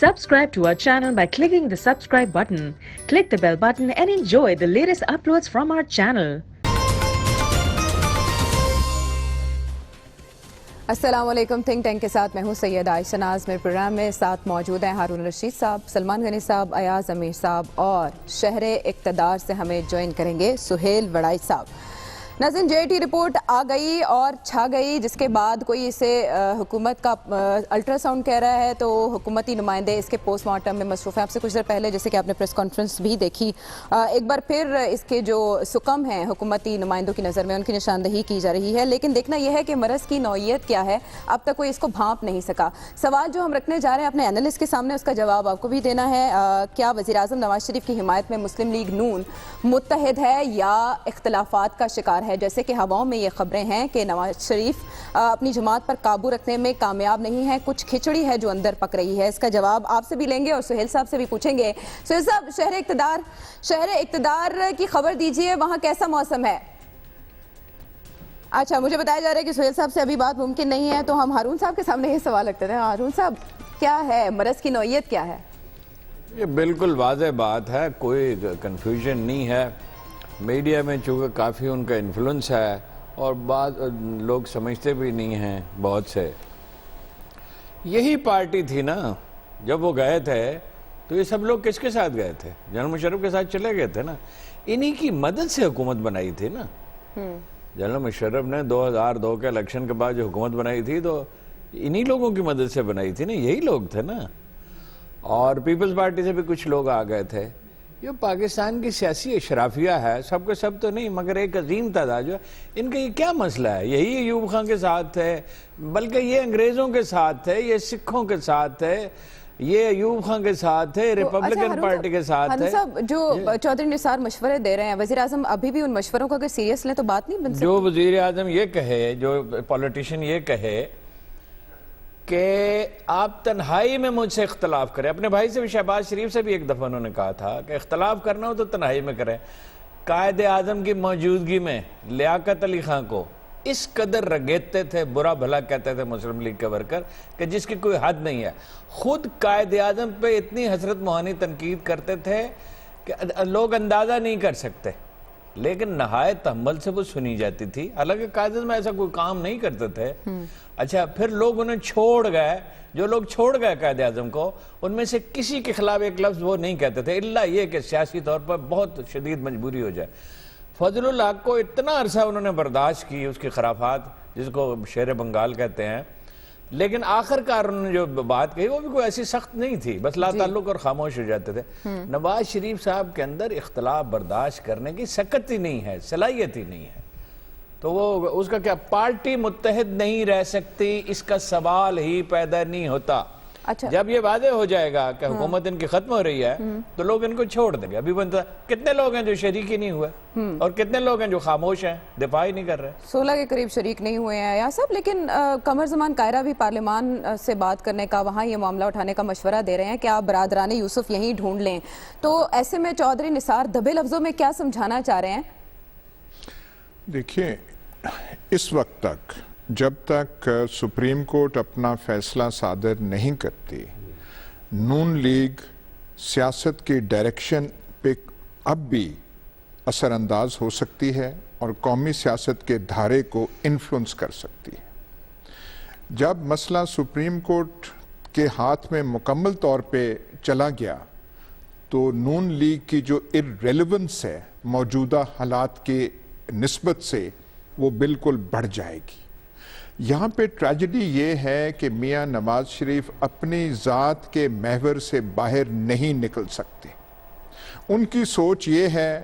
Subscribe to our channel by clicking the subscribe button. Click the bell button and enjoy the latest uploads from our channel. السلام علیکم. Think tank کے ساتھ میں ہوں سید عائشہ ناز. میرے programme میں ساتھ موجود ہیں ہارون رشید صاحب, سلمان غنی صاحب, ایاز امیر صاحب اور شہر اقتدار سے ہمیں جوائن کریں گے سہیل وڑائی صاحب. ناظرین, جے ٹی رپورٹ آ گئی اور چھا گئی, جس کے بعد کوئی اسے حکومت کا الٹرا ساؤنڈ کہہ رہا ہے تو حکومتی نمائندے اس کے پوسٹ مارٹم میں مصروف ہیں. آپ سے کچھ دیر پہلے جیسے کہ آپ نے پریس کانفرنس بھی دیکھی, ایک بار پھر اس کے جو سکم ہیں حکومتی نمائندوں کی نظر میں ان کی نشاندہی کی جا رہی ہے. لیکن دیکھنا یہ ہے کہ مرض کی نوعیت کیا ہے, اب تک کوئی اس کو بھانپ نہیں سکا. سوال جو ہم رکھنے جا رہے ہیں اپنے اینالسٹ کے سامنے, اس کا جواب آپ کو بھی دینا ہے. کیا وزیراعظم نواز شریف کی حمایت میں مسلم لیگ نون متحد ہے یا اختلافات کا شکار ہے؟ جیسے کہ ہواؤں میں یہ خبریں ہیں کہ نواز شریف اپنی جماعت پر قابو رکھنے میں کامیاب نہیں ہے, کچھ کھچڑی ہے جو اندر پک رہی ہے. اس کا جواب آپ سے بھی لیں گے اور سہیل صاحب سے بھی پوچھیں گے. سہیل صاحب, شہر اقتدار کی خبر دیجئے, وہاں کیسا موسم ہے؟ اچھا, مجھے بتایا جا رہا ہے کہ سہیل صاحب سے ابھی بات ممکن نہیں ہے, تو ہم ہارون صاحب کے سامنے یہ سوال رکھتے ہیں. ہارون صاحب, کیا ہے مرض کی نوعیت کیا ہے؟ یہ بالکل واضح بات ہے, کوئی کنفیوژن نہیں ہے. میڈیا میں چونکہ کافی ان کا انفلوئنس ہے اور بعض لوگ سمجھتے بھی نہیں ہیں بہت سے. یہی پارٹی تھی نا جب وہ گئے تھے, تو یہ سب لوگ کس کے ساتھ گئے تھے؟ جنرل مشرف کے ساتھ چلے گئے تھے نا. انہی کی مدد سے حکومت بنائی تھی نا. جنرل مشرف نے 2002 کے الیکشن کے بعد جو حکومت بنائی تھی تو انہی لوگوں کی مدد سے بنائی تھی نا, یہی لوگ تھے نا. اور پیپلز پارٹی سے بھی کچھ لوگ آ گئے تھے. یہ پاکستان کی سیاسی اشرافیہ ہے, سب کے سب تو نہیں مگر ایک عظیم تعداد جو ہے. ان کا یہ کیا مسئلہ ہے؟ یہی ایوب خان کے ساتھ ہے, بلکہ یہ انگریزوں کے ساتھ ہے, یہ سکھوں کے ساتھ ہے, یہ ایوب خان کے ساتھ ہے, ریپبلکن پارٹی کے ساتھ ہے. صاحب, جو چودھری نثار مشورے دے رہے ہیں, وزیر اعظم ابھی بھی ان مشوروں کو اگر سیریس لیں تو بات نہیں بن سکتی. جو وزیر اعظم یہ کہے, جو پولیٹیشین یہ کہے کہ آپ تنہائی میں مجھ سے اختلاف کریں. اپنے بھائی سے بھی, شہباز شریف سے بھی ایک دفعہ انہوں نے کہا تھا کہ اختلاف کرنا ہو تو تنہائی میں کریں. قائد اعظم کی موجودگی میں لیاقت علی خان کو اس قدر رگیتے تھے, برا بھلا کہتے تھے مسلم لیگ کے ورکر, کہ جس کی کوئی حد نہیں ہے. خود قائد اعظم پہ اتنی حسرت موہانی تنقید کرتے تھے کہ لوگ اندازہ نہیں کر سکتے, لیکن نہایت تحمل سے وہ سنی جاتی تھی. حالانکہ قائد اعظم ایسا کوئی کام نہیں کرتے تھے. اچھا, پھر لوگ انہیں چھوڑ گئے. جو لوگ چھوڑ گئے قائد اعظم کو, ان میں سے کسی کے خلاف ایک لفظ وہ نہیں کہتے تھے, الا یہ کہ سیاسی طور پر بہت شدید مجبوری ہو جائے. فضل الحق کو اتنا عرصہ انہوں نے برداشت کی اس کی خرافات, جس کو شیر بنگال کہتے ہیں, لیکن آخر کار انہوں نے جو بات کہی وہ بھی کوئی ایسی سخت نہیں تھی, بس لا تعلق اور خاموش ہو جاتے تھے. نواز شریف صاحب کے اندر اختلاف برداشت کرنے کی سکت ہی نہیں ہے, صلاحیت ہی نہیں ہے. تو وہ اس کا کیا, پارٹی متحد نہیں رہ سکتی, اس کا سوال ہی پیدا نہیں ہوتا. اچھا, جب یہ واضح ہو جائے گا کہ حکومت ان کی ختم ہو رہی ہے تو لوگ ان کو چھوڑ دیں گے. ابھی بنتا کتنے لوگ ہیں جو شریک ہی نہیں ہوئے, اور کتنے لوگ ہیں جو خاموش ہیں, دفاع ہی نہیں کر رہے. 16 کے قریب شریک نہیں ہوئے ہیں یا صاحب. لیکن قمر زمان قاہرہ بھی پارلیمان سے بات کرنے کا, وہاں یہ معاملہ اٹھانے کا مشورہ دے رہے ہیں کہ آپ برادران یوسف یہیں ڈھونڈ لیں. تو ایسے میں چودھری نثار دبے لفظوں میں کیا سمجھانا چاہ رہے ہیں؟ دیکھیے, اس وقت تک جب تک سپریم کورٹ اپنا فیصلہ صادر نہیں کرتی, نون لیگ سیاست کی ڈائریکشن پہ اب بھی اثر انداز ہو سکتی ہے اور قومی سیاست کے دھارے کو انفلوئنس کر سکتی ہے. جب مسئلہ سپریم کورٹ کے ہاتھ میں مکمل طور پہ چلا گیا تو نون لیگ کی جو ارریلیونس ہے موجودہ حالات کے نسبت سے, وہ بالکل بڑھ جائے گی. یہاں پہ ٹریجڈی یہ ہے کہ میاں نواز شریف اپنی ذات کے محور سے باہر نہیں نکل سکتے. ان کی سوچ یہ ہے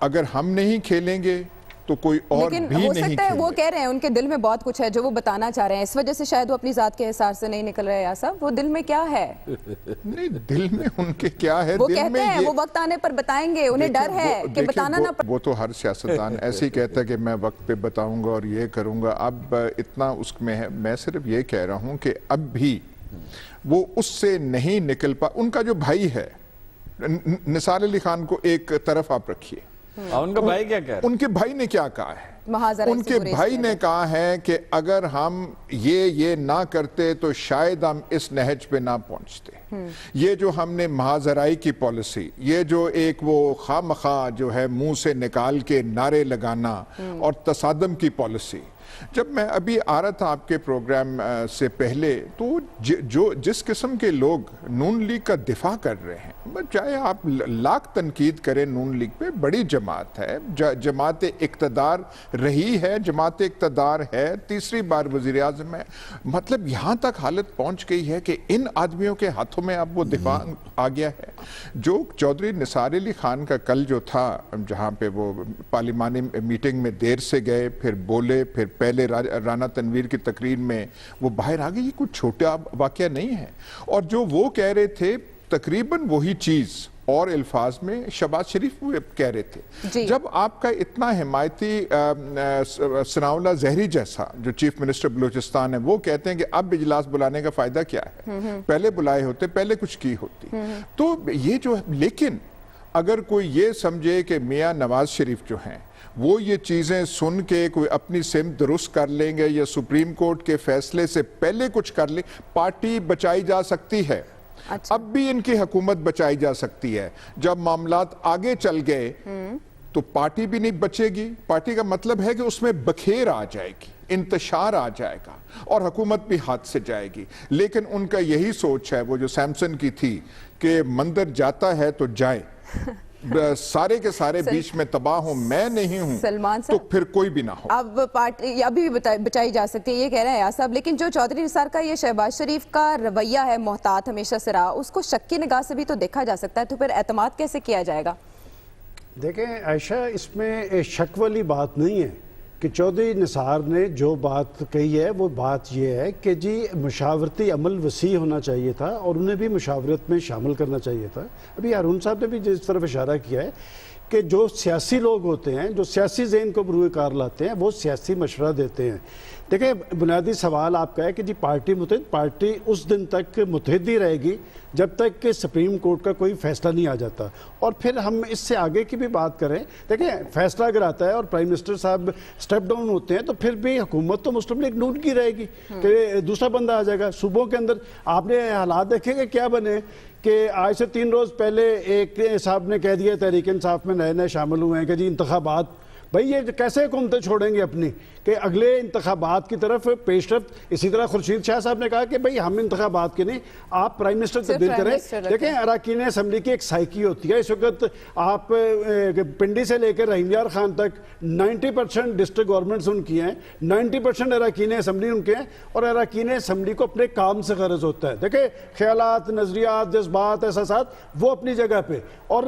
اگر ہم نہیں کھیلیں گے تو کوئی اور بھی نہیں کھیلے. لیکن ہو سکتا ہے وہ کہہ رہے ہیں ان کے دل میں بہت کچھ ہے جو وہ بتانا چاہ رہے ہیں, اس وجہ سے شاید وہ اپنی ذات کے احساس سے نہیں نکل رہے. یا صاحب, وہ دل میں کیا ہے؟ نہیں, دل میں ان کے کیا ہے؟ وہ کہتے ہیں وہ وقت آنے پر بتائیں گے, انہیں ڈر ہے کہ بتانا نہ پڑے. وہ تو ہر سیاستدان ایسے ہی کہتا ہے کہ میں وقت پہ بتاؤں گا اور یہ کروں گا. اب اتنا اس میں ہے, میں صرف یہ کہہ رہا ہوں کہ اب بھی وہ اس سے نہیں نکل پا. ان کا جو بھائی ہے نثار علی خان کو ایک طرف آپ رکھیے, ان کا بھائی کیا کہہ رہا ہے؟ ان کے بھائی نے کیا کہا ہے محاذ رئیسی उनके गुरेज भाई किया ने जाए। कहा है कि अगर हम ये ना करते तो शायद हम इस नहज पे ना पहुंचते। ये जो हमने महाजराई की पॉलिसी, ये जो एक वो खामखा जो है मुंह से निकाल के नारे लगाना और तसादम की पॉलिसी, जब मैं अभी आ रहा था आपके प्रोग्राम से पहले, तो जो जिस किस्म के लोग नून लीग का दिफा कर रहे हैं, चाहे आप लाख तनकीद करें नून लीग पे, बड़ी जमात है, जमात इक़्तिदार रही है, जमात इक़्तिदार है, तीसरी बार वज़ीर आज़म है, मतलब यहाँ तक हालत पहुँच गई है कि इन आदमियों के हाथों में अब वो दिफा आ गया है। जो चौधरी निसार अली खान का कल जो था, जहाँ पे वो पार्लिमानी मीटिंग में देर से गए, फिर बोले, फिर पहले राना तनवीर की तकरीर में वो बाहर आ गई, ये कुछ छोटा वाक़या नहीं है। और जो वो कह रहे थे तकरीबन वही चीज़ और अल्फाज में शहबाज शरीफ कह रहे थे। जब आपका इतना हिमायती सनाउल्लाह ज़हरी जैसा जो चीफ मिनिस्टर बलूचिस्तान है, वो कहते हैं कि अब इजलास बुलाने का फ़ायदा क्या है, पहले बुलाए होते, पहले कुछ की होती। तो ये जो है, लेकिन अगर कोई ये समझे कि मियाँ नवाज शरीफ जो हैं वो ये चीज़ें सुन के कोई अपनी सिमत दुरुस्त कर लेंगे या सुप्रीम कोर्ट के फैसले से पहले कुछ कर ले, पार्टी बचाई जा सकती है। अच्छा। अब भी इनकी हुकूमत बचाई जा सकती है। जब मामलात आगे चल गए तो पार्टी भी नहीं बचेगी। पार्टी का मतलब है कि उसमें बखेर आ जाएगी, इंतशार आ जाएगा और हुकूमत भी हाथ से जाएगी। लेकिन उनका यही सोच है, वो जो सैमसन की थी कि मंदिर जाता है तो जाए, सारे के सारे बीच में तबाह हूं, मैं नहीं हूं, सलमान तो फिर कोई भी ना हो। अब पार्टी अभी भी बचाई जा सकती है, ये कह रहे हैं यार साहब। लेकिन जो चौधरी निसार का ये शहबाज शरीफ का रवैया है, मोहतात हमेशा से रहा, उसको शक की निगाह से भी तो देखा जा सकता है। तो फिर एतमाद कैसे किया जाएगा? देखें आयशा, इसमें शक वाली बात नहीं है कि चौधरी निसार ने जो बात कही है वो बात ये है कि जी मुशावरती अमल वसी होना चाहिए था और उन्हें भी मुशावरत में शामिल करना चाहिए था। अभी हारून साहब ने भी जिस तरफ इशारा किया है कि जो सियासी लोग होते हैं, जो सियासी ज़हन को बरूए कार लाते हैं, वो सियासी मशवरा देते हैं। देखिए, बुनियादी सवाल आपका है कि जी पार्टी उस दिन तक मुतहद ही रहेगी जब तक कि सुप्रीम कोर्ट का कोई फैसला नहीं आ जाता। और फिर हम इससे आगे की भी बात करें, देखिए फैसला अगर आता है और प्राइम मिनिस्टर साहब स्टेप डाउन होते हैं तो फिर भी हुकूमत तो मुस्लिम लीग नून की रहेगी कि दूसरा बंदा आ जाएगा। सूबों के अंदर आपने हालात देखेंगे क्या बने कि आज से 3 रोज़ पहले एक साहब ने कह दिया, तहरीक इंसाफ में नए शामिल हुए हैं कि जी इंतखाबात, भाई ये कैसे हुकूमतें छोड़ेंगे अपनी कि अगले इंतखाबात की तरफ पेशरफ्त। इसी तरह खुर्शीद शाह साहब ने कहा कि भाई हम इंतखाबात के नहीं, आप प्राइम मिनिस्टर तब्दील करें। देखें, अरकान असम्बली की एक साइकी होती है। इस वक्त आप पिंडी से लेकर रहीमयार खान तक 90% डिस्ट्रिक्ट गवर्नमेंट्स उनकी हैं, 90% अरकान असम्बली उनके हैं और अरकान असम्बली को अपने काम से गर्ज होता है। देखें, ख्यालात, नज़रियात, जज्बात, एहसासात वो अपनी जगह पे। और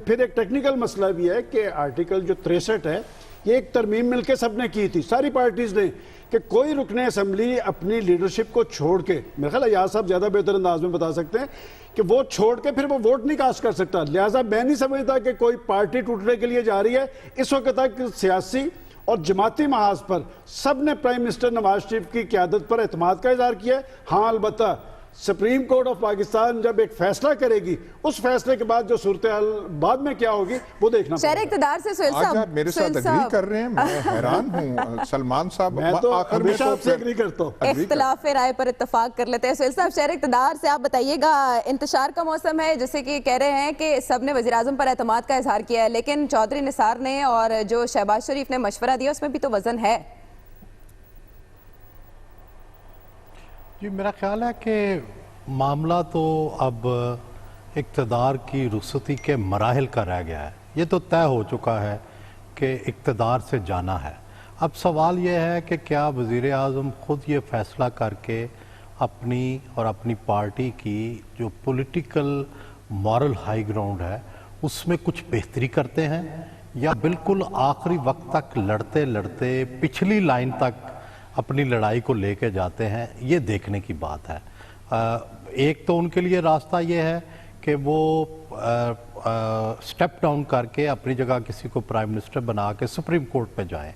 फिर एक टेक्निकल मसला भी है कि आर्टिकल जो 63 है, ये एक तरमीम मिलकर सबने की थी, सारी पार्टीज ने, कि कोई रुकने असम्बली अपनी लीडरशिप को छोड़ के, मेरे ख्याल याद साहब ज़्यादा बेहतर अंदाज में बता सकते हैं, कि वो छोड़ के फिर वो वोट नहीं कास्ट कर सकता। लिहाजा मैं नहीं समझता कि कोई पार्टी टूटने के लिए जा रही है। इस वक्त तक सियासी और जमाती महाज पर सब ने प्राइम मिनिस्टर नवाज शरीफ की क़यादत पर एतमाद का इज़हार किया है। हाँ, अलबत्ता सुप्रीम कोर्ट ऑफ पाकिस्तान जब एक फैसला करेगी, उस फैसले के बाद जो सूरत हाल बाद में क्या होगी वो देखना शहर इक़्तिदार से सुहेल आज साहब, आप मेरे साथ एग्री कर रहे हैं, मैं हैरान हूँ सलमान साहब। मैं तो आखिर में हमेशा तो आपसे एग्री करता हूँ। इख्तिलाफ राय पर इत्तफाक कर लेते हैं। सुहेल साहब, शहर इक़्तिदार से आप बताइएगा, इंतशार का मौसम है, जैसे कि कह रहे हैं कि सब ने वज़ीर आज़म पर एतमाद का इजहार किया है, लेकिन चौधरी निसार ने और जो शहबाज शरीफ ने मशवरा दिया उसमें भी तो वजन है। जी, मेरा ख्याल है कि मामला तो अब इक़्तिदार की रुखसती के मराहिल का रह गया है। ये तो तय हो चुका है कि इक़्तिदार से जाना है। अब सवाल ये है कि क्या वज़ीर आज़म ख़ुद ये फ़ैसला करके अपनी और अपनी पार्टी की जो पॉलिटिकल मॉरल हाई ग्राउंड है उसमें कुछ बेहतरी करते हैं, या बिल्कुल आखिरी वक्त तक लड़ते लड़ते पिछली लाइन तक अपनी लड़ाई को लेके जाते हैं। ये देखने की बात है। एक तो उनके लिए रास्ता ये है कि वो स्टेप डाउन करके अपनी जगह किसी को प्राइम मिनिस्टर बना के सुप्रीम कोर्ट पे जाएं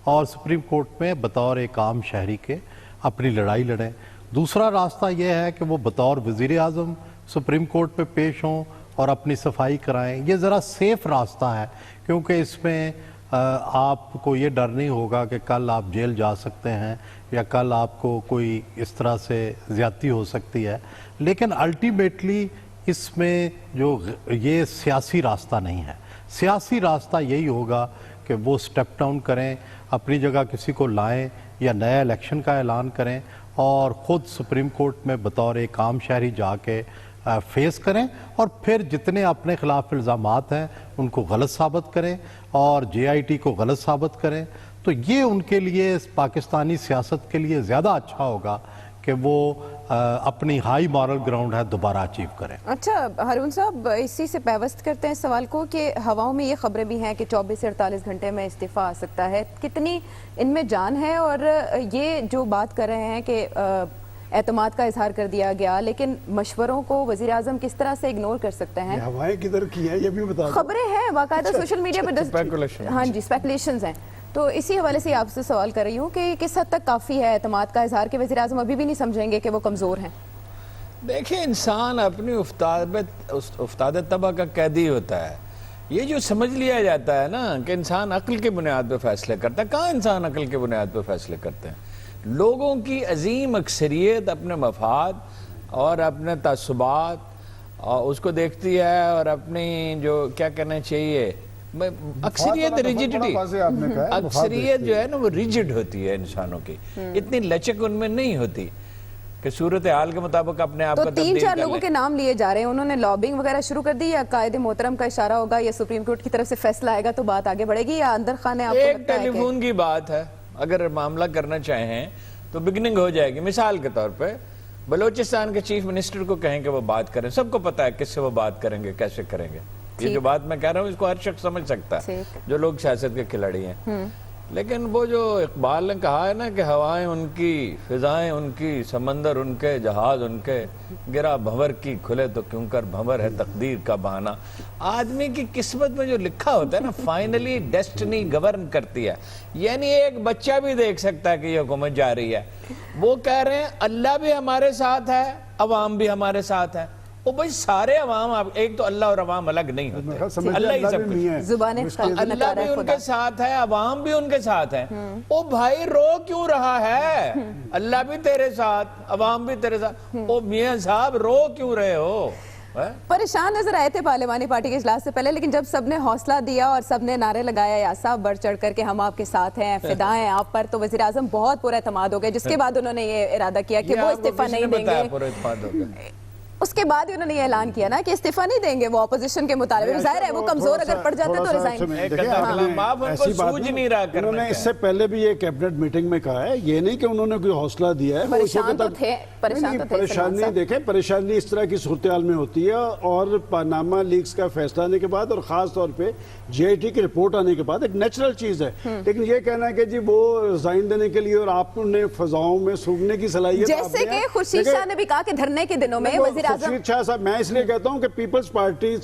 और सुप्रीम कोर्ट में बतौर एक आम शहरी के अपनी लड़ाई लड़ें। दूसरा रास्ता ये है कि वो बतौर वज़ीर आज़म सुप्रीम कोर्ट पे पेश हों और अपनी सफाई कराएं। ये ज़रा सेफ रास्ता है क्योंकि इसमें آپ کو یہ ڈر نہیں ہوگا کہ کل آپ جیل جا سکتے ہیں یا کل آپ کو کوئی اس طرح سے زیادتی ہو سکتی ہے. لیکن الٹیمیٹلی اس میں جو یہ سیاسی راستہ نہیں ہے. سیاسی راستہ یہی ہوگا کہ وہ سٹیپ ڈاؤن کریں, اپنی جگہ کسی کو لائیں یا نیا الیکشن کا اعلان کریں اور خود سپریم کورٹ میں بطور ایک عام شہری جا کے فیس کریں, اور پھر جتنے اپنے خلاف الزامات ہیں ان کو غلط ثابت کریں اور جے آئی ٹی کو غلط ثابت کریں. تو یہ ان کے لیے پاکستانی سیاست کے لیے زیادہ اچھا ہوگا کہ وہ اپنی ہائی مارل گراؤنڈ ہے دوبارہ اچیو کریں. اچھا ہارون صاحب, اسی سے پیوست کرتے ہیں سوال کو کہ ہواؤں میں یہ خبریں بھی ہیں کہ 24 سے 48 گھنٹے میں استعفیٰ آ سکتا ہے, کتنی ان میں جان ہے؟ اور یہ جو بات کر رہے ہیں کہ اعتماد کا اظہار کر دیا گیا, لیکن مشوروں کو وزیر اعظم کس طرح سے اگنور کر سکتے ہیں؟ ہوائیں کدھر کی ہیں یہ بھی بتا دیں. خبریں ہیں باقاعدہ سوشل میڈیا پہ, ہاں جی اسپیکولیشنز ہیں. تو اسی حوالے سے آپ سے سوال کر رہی ہوں کہ کس حد تک کافی ہے اعتماد کا اظہار کہ وزیر اعظم ابھی بھی نہیں سمجھیں گے کہ وہ کمزور ہیں؟ دیکھیں, انسان اپنی افتاد طبع کا قیدی ہوتا ہے. یہ جو سمجھ لیا جاتا ہے نا کہ انسان عقل کی بنیاد پہ فیصلے کرتا ہے, کہاں انسان عقل کی بنیاد پہ فیصلے کرتے ہیں؟ لوگوں کی عظیم اکثریت اپنے مفاد اور اپنے تعصبات اس کو دیکھتی ہے, اور اپنی جو کیا کہنا چاہیے اکثریت ریجڈٹی, اکثریت جو ہے نا وہ ریجڈ ہوتی ہے انسانوں کی, اتنی لچک ان میں نہیں ہوتی کہ صورتحال کے مطابق اپنے آپ کو تبدیل کر لیں. 3-4 لوگوں کے نام لیے جا رہے ہیں, انہوں نے لابنگ وغیرہ شروع کر دی, یا قائد محترم کا اشارہ ہوگا یا سپریم کورٹ کی طرف سے فیصلہ آئے گا تو بات آگے بڑھے گی, یا اندر خانے آپ کو ایک لگتا ہے ٹیلی فون کی بات ہے, اگر معاملہ کرنا چاہیں تو بگننگ ہو جائے گی. مثال کے طور پہ بلوچستان کے چیف منسٹر کو کہیں کہ وہ بات کریں, سب کو پتا ہے کس سے وہ بات کریں گے, کیسے کریں گے. یہ جو بات میں کہہ رہا ہوں اس کو ہر شخص سمجھ سکتا ہے جو لوگ سیاست کے کھلاڑی ہیں. لیکن وہ جو اقبال نے کہا ہے نا کہ ہوائیں ان کی, فضائیں ان کی, سمندر ان کے, جہاز ان کے, گرا بھنور کی کھلے تو کیوں کر بھنور ہے تقدیر کا بہانہ. آدمی کی قسمت میں جو لکھا ہوتا ہے نا, فائنلی ڈیسٹنی گورن کرتی ہے. یعنی ایک بچہ بھی دیکھ سکتا ہے کہ یہ حکومت جا رہی ہے. وہ کہہ رہے ہیں اللہ بھی ہمارے ساتھ ہے, عوام بھی ہمارے ساتھ ہے. وہ بھائی سارے عوام, ایک تو اللہ اور عوام الگ نہیں ہوتے, اللہ ہی سب کچھ, اللہ بھی ان کے ساتھ ہے, عوام بھی ان کے ساتھ ہے. او بھائی رو کیوں رہا ہے؟ اللہ بھی تیرے ساتھ, عوام بھی تیرے ساتھ. او میاں صاحب رو کیوں رہے ہو؟ پریشان نظر آئے تھے پارلیمانی پارٹی کے اجلاس سے پہلے, لیکن جب سب نے حوصلہ دیا اور سب نے نعرے لگایا یا صاحب بڑھ چڑھ کر کے ہم آپ کے ساتھ ہیں, فدا ہیں آپ پر, تو وزیر اعظم بہت پر اعتماد ہو گئے, جس کے بعد انہوں نے یہ ارادہ کیا کہ وہ استعفیٰ نہیں دیں گے. اس کے بعد انہوں نے یہ اعلان کیا نا کہ استعفیٰ نہیں دیں گے وہ اپوزیشن کے مطالبے. ظاہر ہے وہ کمزور اگر پڑ جاتے تو ریزائن. انہوں نے اس سے پہلے بھی یہ کیبنٹ میٹنگ میں کہا ہے, یہ نہیں کہ انہوں نے کوئی حوصلہ دیا ہے. پریشان تو تھے, پریشانی دیکھیں, پریشانی اس طرح کی صورتحال میں ہوتی ہے, اور پاناما لیکس کا فیصلہ آنے کے بعد اور خاص طور پہ جے آئی ٹی کی رپورٹ آنے کے بعد ایک نیچرل چیز ہے. لیکن یہ کہنا ہے کہ جی وہ ریزائن دینے کے لیے اور آپ نے فضاؤں میں سونگنے کی صلاحیت, جیسے کہ خورشید شاہ نے بھی کہا کہ دھرنے کے دنوں میں وزیر خورشید شاہ صاحب, میں اس لیے کہتا ہوں کہ پیپلز پارٹی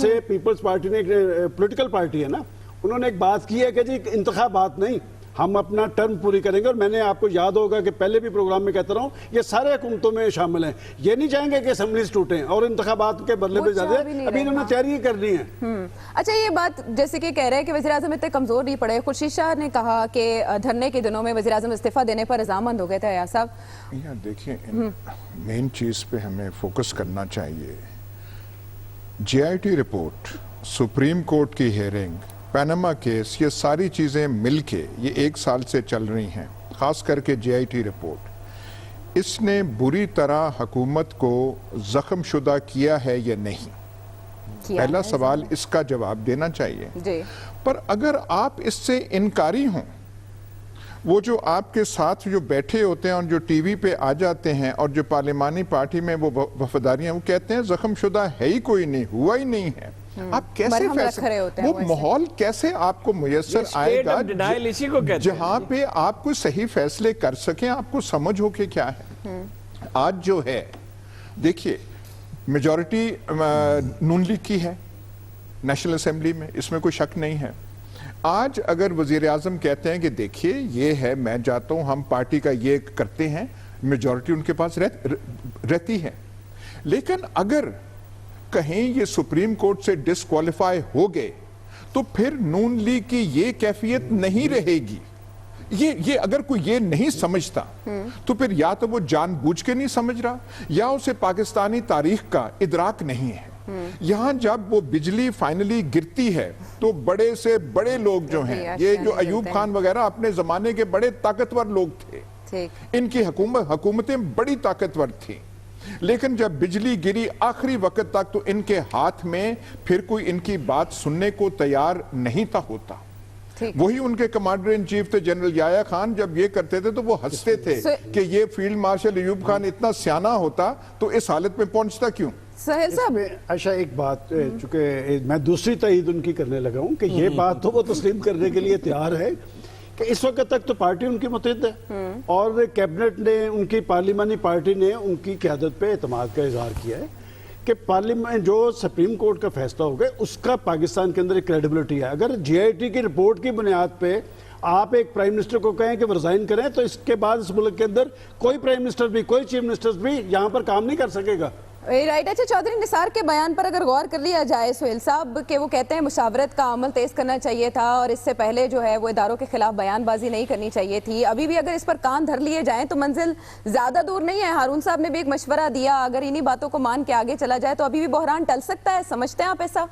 نے پولیٹیکل پارٹی ہے نا, انہوں نے ایک بات کی ہے کہ جی انتخابات نہیں, ہم اپنا ٹرم پوری کریں گے. اور میں نے آپ کو یاد ہوگا کہ پہلے بھی پروگرام میں کہتا رہا ہوں, یہ سارے حکومتوں میں شامل ہیں. یہ نہیں چاہیں گے کہ اسمبلیز ٹوٹیں اور انتخابات کے بدلے پہ زیادہ, ابھی انہوں نے تیاری کر لی ہے. اچھا یہ بات جیسے کہ کہہ رہے ہیں کہ وزیر اعظم اتنے کمزور نہیں پڑے. خورشید شاہ نے کہا کہ دھرنے کے دنوں میں وزیر اعظم استعفیٰ دینے پر رضامند ہو گئے تھے. ایاز صاحب دیکھیں, مین چیز پہ ہمیں فوکس کرنا چاہیے. J I T report, supreme court کی ہیئرنگ, پیناما کیس, یہ ساری چیزیں مل کے یہ 1 سال سے چل رہی ہیں. خاص کر کے جے آئی ٹی رپورٹ, اس نے بری طرح حکومت کو زخم شدہ کیا ہے یا نہیں؟ پہلا سوال اس کا جواب دینا چاہیے. پر اگر آپ اس سے انکاری ہوں, وہ جو آپ کے ساتھ جو بیٹھے ہوتے ہیں اور جو ٹی وی پہ آ جاتے ہیں اور جو پارلیمانی پارٹی میں وہ وفاداریاں, وہ کہتے ہیں زخم شدہ ہے ہی کوئی نہیں, ہوا ہی نہیں ہے. آپ کیسے فیصلے, وہ ماحول کیسے آپ کو میسر آئے گا جہاں پہ آپ کو صحیح فیصلے کر سکیں, آپ کو سمجھ ہو کہ کیا ہے. آج جو ہے دیکھیے, میجورٹی نون لیگ کی ہے نیشنل اسمبلی میں, اس میں کوئی شک نہیں ہے. آج اگر وزیر اعظم کہتے ہیں کہ دیکھیے یہ ہے, میں جاتا ہوں, ہم پارٹی کا یہ کرتے ہیں, میجورٹی ان کے پاس رہتی ہے. لیکن اگر کہیں یہ سپریم کورٹ سے ڈسکوالیفائی ہو گئے तो फिर नून लीग की ये कैफियत नहीं रहेगी। ये अगर कोई ये नहीं समझता तो फिर या तो वो जानबूझ के नहीं समझ रहा या उसे पाकिस्तानी तारीख का इदराक नहीं है। यहां जब वो बिजली फाइनली गिरती है तो बड़े से बड़े लोग जो हैं, ये जो अयूब खान वगैरह अपने जमाने के बड़े ताकतवर लोग थे, इनकी हुकूमतें बड़ी ताकतवर थी, लेकिन जब बिजली गिरी आखिरी वक्त तक तो इनके हाथ में फिर कोई इनकी बात सुनने को तैयार नहीं था होता। वही उनके कमांडर इन चीफ थे जनरल याया खान, जब ये करते थे तो वो हंसते थे कि ये फील्ड मार्शल अयूब खान इतना सियाना होता तो इस हालत में पहुंचता क्यों। सुहेल साहब, अच्छा एक बात, चूंकि मैं दूसरी तईद उनकी करने लगा हूं कि ये बात तो वो तस्लीम करने के लिए तैयार है कि इस वक्त तक तो पार्टी उनकी मुतहद है और कैबिनेट ने, उनकी पार्लिमानी पार्टी ने उनकी क़यादत पे एतमाद का इजहार किया है कि पार्लियामेंट जो सुप्रीम कोर्ट का फैसला होगा उसका पाकिस्तान के अंदर एक क्रेडिबिलिटी है। अगर GIT की रिपोर्ट की बुनियाद पे आप एक प्राइम मिनिस्टर को कहें कि वो रिजाइन करें तो इसके बाद इस मुल्क के अंदर कोई प्राइम मिनिस्टर भी, कोई चीफ मिनिस्टर भी यहाँ पर काम नहीं कर सकेगा। राइट। अच्छा, चौधरी निसार के बयान पर अगर गौर कर लिया जाए सुहेल साहब, कि वो कहते हैं मुशावरत का अमल तेज करना चाहिए था और इससे पहले जो है वो इदारों के खिलाफ बयानबाजी नहीं करनी चाहिए थी। अभी भी अगर इस पर कान धर लिए जाएं तो मंजिल ज्यादा दूर नहीं है। हारून साहब ने भी एक मशवरा दिया, अगर इन्हीं बातों को मान के आगे चला जाए तो अभी भी बहरान टल सकता है। समझते हैं आप ऐसा?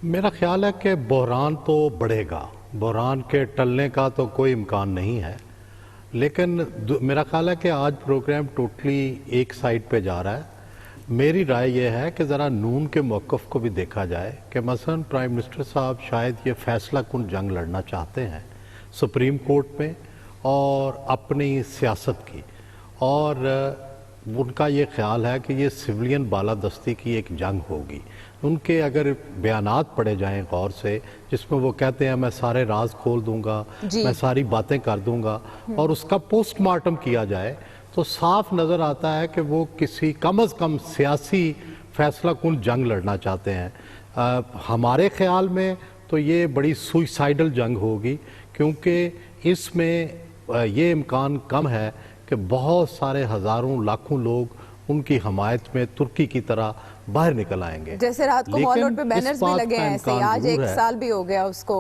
मेरा ख्याल है कि बहरान तो बढ़ेगा, बहरान के टलने का तो कोई इम्कान नहीं है, लेकिन मेरा ख्याल है कि आज प्रोग्राम टोटली एक साइड पे जा रहा है। मेरी राय यह है कि ज़रा नून के मौक़िफ़ को भी देखा जाए कि मसलन प्राइम मिनिस्टर साहब शायद ये फैसला कुन जंग लड़ना चाहते हैं सुप्रीम कोर्ट में और अपनी सियासत की, और उनका ये ख्याल है कि ये सिविलियन बालादस्ती की एक जंग होगी। उनके अगर बयानात पढ़े जाएं गौर से, जिसमें वो कहते हैं मैं सारे राज खोल दूंगा, मैं सारी बातें कर दूंगा, और उसका पोस्टमार्टम किया जाए तो साफ नज़र आता है कि वो किसी कम अज़ कम सियासी फैसला कुन जंग लड़ना चाहते हैं। हमारे ख्याल में तो ये बड़ी सुइसाइडल जंग होगी, क्योंकि इसमें ये इम्कान कम है कि बहुत सारे हज़ारों लाखों लोग उनकी हमायत में तुर्की की तरह बाहर निकल आएंगे। जैसे रात को मॉल रोड पे बैनर्स भी लगे हैं ऐसे, आज एक साल भी हो गया उसको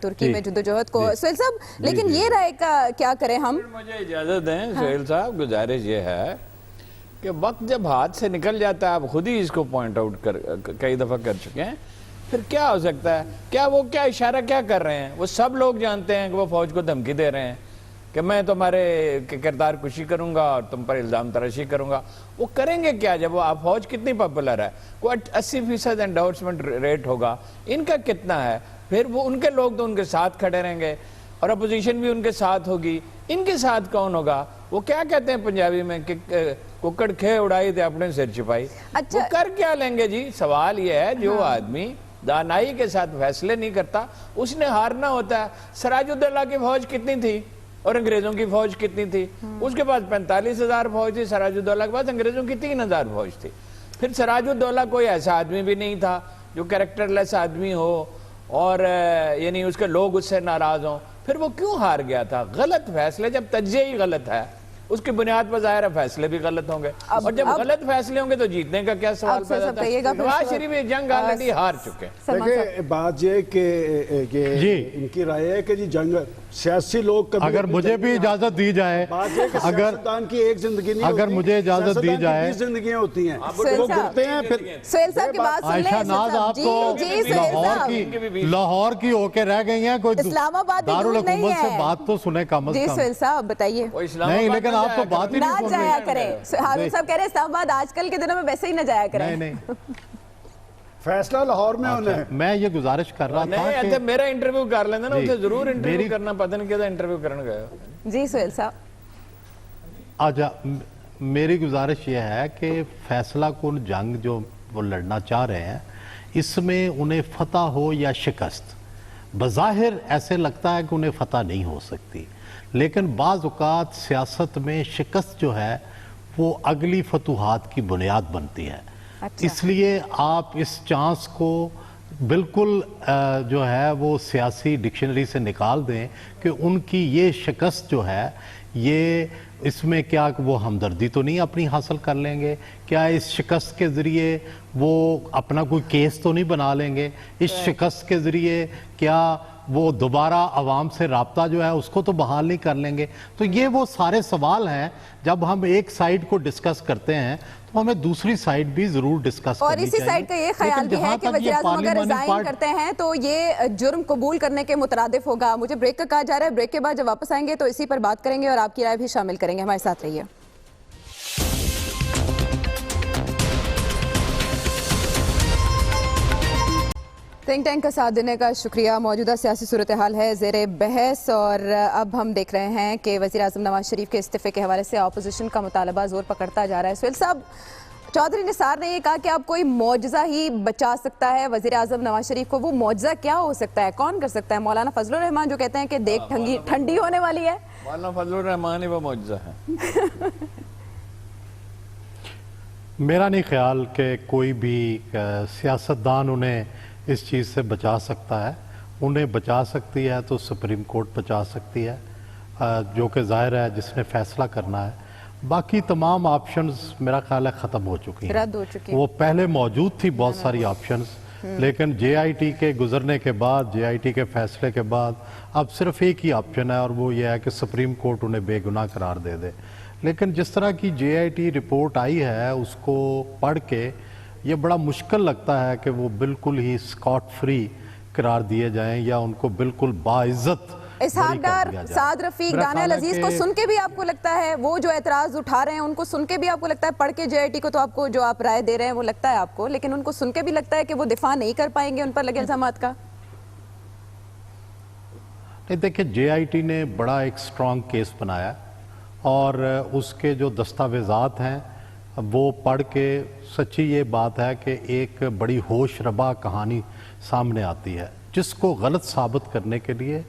तुर्की में जद्दोजहद को। सुहेल साहब, लेकिन ये राय का क्या करें हम? मुझे इजाजत दें सुहेल साहब, गुजारिश ये है कि वक्त जब हाथ से निकल जाता है, आप खुद ही इसको पॉइंट आउट कई दफ़ा कर चुके हैं, फिर क्या हो सकता है? क्या इशारा क्या कर रहे हैं? वो सब लोग जानते हैं कि वो फौज को धमकी दे रहे हैं कि मैं तुम्हारे किरदार कुशी करूंगा और तुम पर इल्ज़ाम तराशी करूंगा। वो करेंगे क्या जब वो फौज कितनी पॉपुलर है? कोई 80% एंडोर्समेंट रेट होगा, इनका कितना है? फिर वो उनके लोग तो उनके साथ खड़े रहेंगे और अपोजिशन भी उनके साथ होगी। इनके साथ कौन होगा? वो क्या कहते हैं पंजाबी में कि कुक्कड़ खे उड़ाई थे अपने सिर छिपाई। अच्छा, वो कर क्या लेंगे जी? सवाल ये है, जो आदमी दानाई के साथ फैसले नहीं करता उसने हारना होता है। सिराजुद्दौला की फौज कितनी थी और अंग्रेजों की फौज कितनी थी? उसके पास 45,000 फौज थी, सिराजुद्दौला के पास अंग्रेजों की 3,000 फौज थी। फिर सिराजुद्दौला कोई ऐसा आदमी भी नहीं था जो कैरेक्टरलेस आदमी हो और यानी उसके लोग उससे नाराज हों। फिर वो क्यों हार गया था? गलत फैसले, जब तज्जिया ही गलत है उसकी बुनियाद पर ज़ाहिर है फैसले भी गलत होंगे, और जब गलत फैसले होंगे तो जीतने का क्या सवाल पैदा होता है? नवाज शरीफ ये जंग ऑलरेडी हार चुके हैं। देखिए बात ये कि इनकी राय है कि जी जंग सियासी लोग कभी, अगर मुझे भी इजाजत दी जाए, अगर की एक जिंदगी नहीं अगर मुझे इजाजत दी जाए, जिंदगियां होती हैं, वो गिरते हैं। फिर सुहेल साहब की बात सुन लें। आयशा नाज, आप तो लाहौर की होके रह गई हैं, कोई इस्लामाबाद दारुल हुकूमत से बात तो सुने कम जी। अज़ कम। सुहेल साहब बताइए। नहीं, लेकिन आप तो बात ही ना नहीं सुन जाया रहे। करें। हारून साहब कह रहे हैं इस्लामाबाद आजकल के दिनों में वैसे ही ना जाया करें। नहीं फैसला लाहौर में होना है। मैं ये गुजारिश कर रहा था कि मेरा इंटरव्यू कर लेना ना, उसे जरूर इंटरव्यू करना, पता नहीं क्या इंटरव्यू करने गए। जी सुहेल साहब, आजा, मेरी गुजारिश ये है कि फैसला कुन जंग जो वो लड़ना चाह रहे हैं, इसमें उन्हें फतह हो या शिकस्त, बज़ाहिर ऐसे लगता है कि उन्हें फतह नहीं हो सकती, लेकिन बाज़ औक़ात सियासत में शिकस्त जो है वो अगली फतूहात की बुनियाद बनती है। अच्छा। इसलिए आप इस चांस को बिल्कुल जो है वो सियासी डिक्शनरी से निकाल दें कि उनकी ये शिकस्त जो है ये इसमें क्या वो हमदर्दी तो नहीं अपनी हासिल कर लेंगे, क्या इस शिकस्त के ज़रिए वो अपना कोई केस तो नहीं बना लेंगे, इस शिकस्त के ज़रिए क्या वो दोबारा आवाम से राब्ता जो है उसको तो बहाल नहीं कर लेंगे। तो ये वो सारे सवाल हैं, जब हम एक साइड को डिस्कस करते हैं तो हमें दूसरी साइड भी जरूर डिस्कस करनी चाहिए। और इसी साइड का ये ख्याल भी है कि वज़ीर-ए-आज़म अगर रिजाइन करते हैं तो ये जुर्म कबूल करने के मुतरादिफ होगा। मुझे ब्रेक का कहा जा रहा है, ब्रेक के बाद जब वापस आएंगे तो इसी पर बात करेंगे और आपकी राय भी शामिल करेंगे। हमारे साथ रहिए। थिंक टैंक का साथ देने का शुक्रिया। मौजूदा सियासी सूरत हाल है ज़ेरे बहस और अब हम देख रहे हैं कि वज़ीर-ए-आज़म नवाज शरीफ के इस्तीफे के हवाले से अपोजिशन का मुतालबा जोर पकड़ता जा रहा है। सुहेल साहब, चौधरी निसार ने ये कहा कि अब कोई मौजज़ा ही बचा सकता है वज़ीर-ए-आज़म नवाज शरीफ को। वो मौजज़ा क्या हो सकता है, कौन कर सकता है? मौलाना फजलुर रहमान जो कहते हैं कि देख ठंडी होने वाली है। मौलाना फजलुर रहमान ही वो मौजज़ा है। मेरा नहीं ख्याल कि कोई भी सियासतदान उन्हें इस चीज़ से बचा सकता है। उन्हें बचा सकती है तो सुप्रीम कोर्ट बचा सकती है, जो कि ज़ाहिर है जिसने फैसला करना है। बाकी तमाम ऑप्शंस मेरा ख्याल है ख़त्म हो चुकी हैं, रद्द हो चुकी हैं। वो पहले मौजूद थी बहुत सारी ऑप्शंस, लेकिन JIT के गुजरने के बाद, JIT के फैसले के बाद अब सिर्फ एक ही ऑप्शन है और वो ये है कि सुप्रीम कोर्ट उन्हें बेगुनाह करार दे दे। लेकिन जिस तरह की JIT रिपोर्ट आई है उसको पढ़ के ये बड़ा मुश्किल लगता है कि वो बिल्कुल ही स्कॉट फ्री करार दिए जाएं या उनको बिल्कुल बाइज्जत इसहाक डार, साद रफीक, दानियल अजीज को सुन के भी आपको लगता है, वो जो एतराज उठा रहे हैं उनको सुन के भी आपको लगता है, पढ़ के JIT को तो आपको जो आप राय दे रहे हैं वो लगता है आपको, लेकिन उनको सुन के भी लगता है कि वो दिफा नहीं कर पाएंगे उन पर लगे इल्जामात का? नहीं, देखिए JIT ने बड़ा एक स्ट्रॉन्ग केस बनाया और उसके जो दस्तावेज़ात हैं वो पढ़ के सच्ची ये बात है कि एक बड़ी होश रबा कहानी सामने आती है, जिसको गलत साबित करने के लिए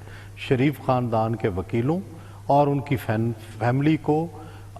शरीफ ख़ानदान के वकीलों और उनकी फैमिली को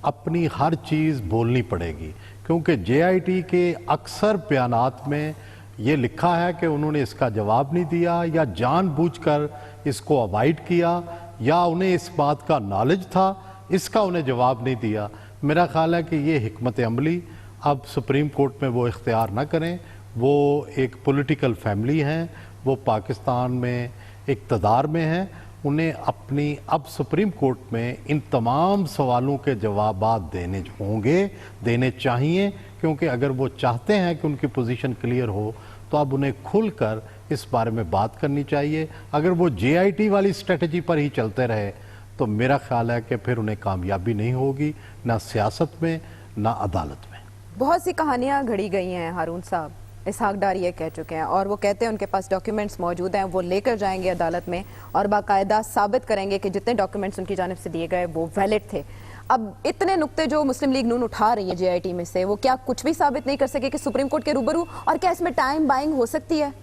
अपनी हर चीज़ बोलनी पड़ेगी, क्योंकि JIT के अक्सर बयानात में ये लिखा है कि उन्होंने इसका जवाब नहीं दिया या जानबूझकर इसको अवॉइड किया या उन्हें इस बात का नॉलेज था, इसका उन्हें जवाब नहीं दिया। मेरा ख्याल है कि ये हिकमत अमली अब सुप्रीम कोर्ट में वो इख्तियार ना करें। वो एक पॉलिटिकल फैमिली हैं, वो पाकिस्तान में इक़्तिदार में हैं, उन्हें अपनी अब सुप्रीम कोर्ट में इन तमाम सवालों के जवाबात देने होंगे, देने चाहिए, क्योंकि अगर वो चाहते हैं कि उनकी पोजीशन क्लियर हो तो अब उन्हें खुलकर इस बारे में बात करनी चाहिए। अगर वो JIT वाली स्ट्रेटजी पर ही चलते रहे तो मेरा ख्याल है कि फिर उन्हें कामयाबी नहीं होगी, ना सियासत में ना अदालत में। बहुत सी कहानियां घड़ी गई हैं हारून साहब, इसहाक डार ये कह चुके हैं और वो कहते हैं उनके पास डॉक्यूमेंट्स मौजूद हैं, वो लेकर जाएंगे अदालत में और बाकायदा साबित करेंगे कि जितने डॉक्यूमेंट्स उनकी जानिब से दिए गए वो वैलिड थे। अब इतने नुक्ते जो मुस्लिम लीग नून उठा रही है JIT में से, वो क्या कुछ भी साबित नहीं कर सके कि सुप्रीम कोर्ट के रूबरू? और क्या इसमें टाइम बाइंग हो सकती है?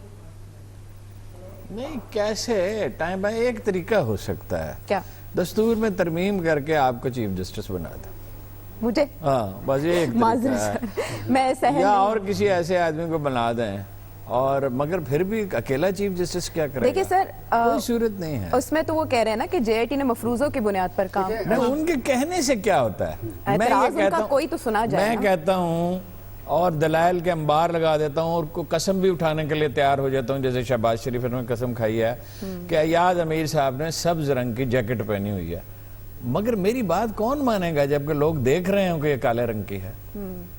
नहीं, कैसे टाइम बाइंग? एक तरीका हो सकता है, क्या? दस्तूर में तरमीम करके आपको चीफ जस्टिस बना दे। मुझे? हाँ, बस ये एक तरीका है। मैं सहन या और किसी ऐसे आदमी को बना दें, और मगर फिर भी अकेला चीफ जस्टिस क्या करेगा? देखिए सर, कोई सूरत नहीं है उसमें। तो वो कह रहे हैं ना कि JIT ने मफरूजों की बुनियाद पर काम। नहीं, उनके कहने से क्या होता है? मैं ये कहता हूं, कोई तो सुना जाए। मैं कहता हूँ और दलाइल के अंबार लगा देता हूँ और को कसम भी उठाने के लिए तैयार हो जाता हूँ, जैसे शहबाज शरीफ ने कसम खाई है कि अयाज अमीर साहब ने सब्ज रंग की जैकेट पहनी हुई है, मगर मेरी बात कौन मानेगा जबकि लोग देख रहे हो कि ये काले रंग की है।